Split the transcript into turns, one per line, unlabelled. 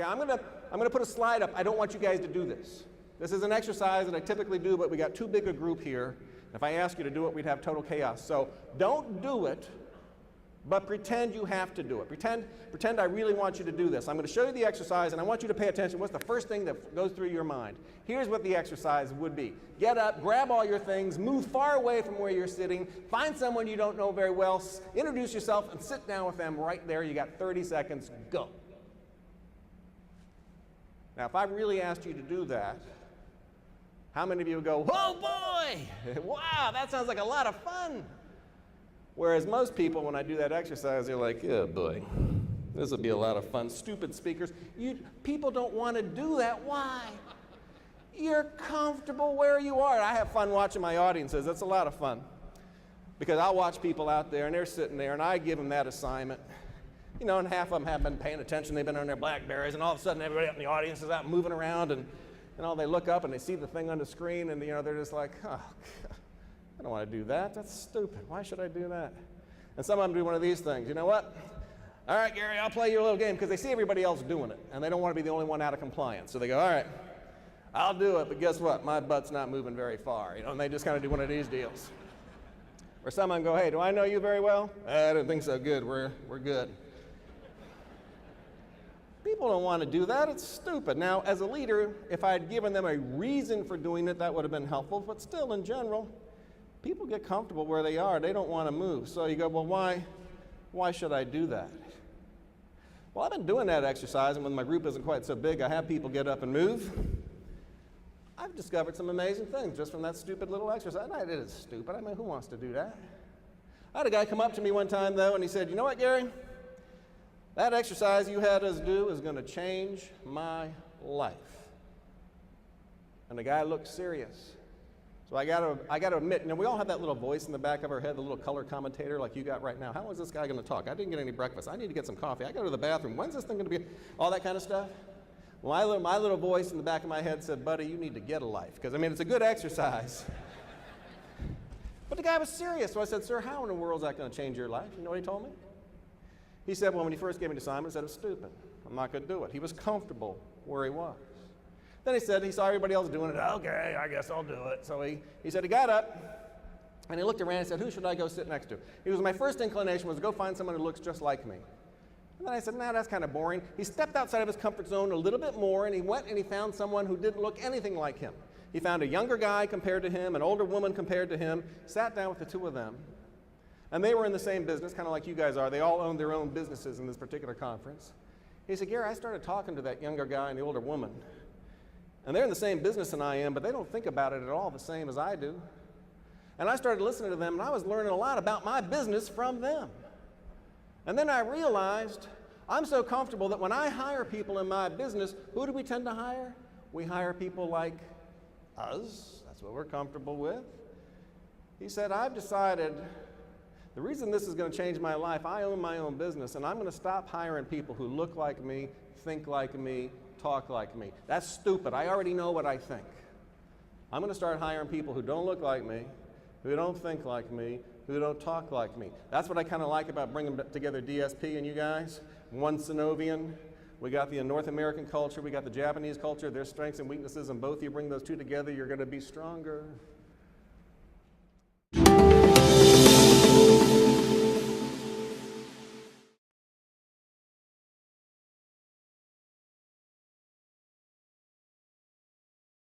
Okay, I'm gonna put a slide up. I don't want you guys to do this. This is an exercise that I typically do, but we got too big a group here. If I ask you to do it, we'd have total chaos. So don't do it, but pretend you have to do it. Pretend I really want you to do this. I'm going to show you the exercise, and I want you to pay attention. What's the first thing that goes through your mind? Here's what the exercise would be. Get up, grab all your things, move far away from where you're sitting, find someone you don't know very well, introduce yourself, and sit down with them right there. You got 30 seconds. Go. Now, if I really asked you to do that, how many of you would go, oh boy, wow, that sounds like a lot of fun? Whereas most people, when I do that exercise, they're like, oh boy, this will be a lot of fun. Stupid speakers. People don't want to do that. Why? You're comfortable where you are. I have fun watching my audiences. That's a lot of fun. Because I'll watch people out there, and they're sitting there, and I give them that assignment. You know, and half of them haven't been paying attention. They've been on their BlackBerries, and all of a sudden, everybody up in the audience is out moving around, and they look up, and they see the thing on the screen, and they're just like, oh, God. I don't want to do that. That's stupid. Why should I do that? And some of them do one of these things. You know what? All right, Gary, I'll play you a little game, because they see everybody else doing it, and they don't want to be the only one out of compliance. So they go, all right, I'll do it, but guess what? My butt's not moving very far. And they just kind of do one of these deals. Or some of them go, hey, do I know you very well? I don't think so. Good. We're good. People don't want to do that. It's stupid. Now, as a leader, if I had given them a reason for doing it, that would have been helpful, but still, in general, people get comfortable where they are. They don't want to move. So you go, well, why should I do that? Well, I've been doing that exercise, and when my group isn't quite so big, I have people get up and move. I've discovered some amazing things just from that stupid little exercise. It is stupid. I mean, who wants to do that? I had a guy come up to me one time, though, and he said, you know what, Gary? That exercise you had us do is going to change my life. And the guy looked serious. So I got to admit, we all have that little voice in the back of our head, the little color commentator like you got right now. How is this guy going to talk? I didn't get any breakfast. I need to get some coffee. I got to go to the bathroom. When's this thing going to be? All that kind of stuff. Well, my little voice in the back of my head said, buddy, you need to get a life. Because, it's a good exercise. But the guy was serious. So I said, sir, how in the world is that going to change your life? You know what he told me? He said, well, when he first gave me the assignment, he said it was stupid. I'm not going to do it. He was comfortable where he was. Then he said he saw everybody else doing it. Okay, I guess I'll do it. So he said he got up, and he looked around and said, who should I go sit next to? My first inclination was to go find someone who looks just like me. And then I said, nah, that's kind of boring. He stepped outside of his comfort zone a little bit more, and he went and he found someone who didn't look anything like him. He found a younger guy compared to him, an older woman compared to him, sat down with the two of them. And they were in the same business, kind of like you guys are. They all owned their own businesses in this particular conference. He said, Gary, I started talking to that younger guy and the older woman. And they're in the same business than I am, but they don't think about it at all the same as I do. And I started listening to them, and I was learning a lot about my business from them. And then I realized I'm so comfortable that when I hire people in my business, who do we tend to hire? We hire people like us. That's what we're comfortable with. He said, I've decided the reason this is going to change my life, I own my own business, and I'm going to stop hiring people who look like me, think like me, talk like me. That's stupid. I already know what I think. I'm going to start hiring people who don't look like me, who don't think like me, who don't talk like me. That's what I kind of like about bringing together DSP and you guys. One Synovian. We got the North American culture. We got the Japanese culture. There's strengths and weaknesses, and both you bring those two together, you're going to be stronger.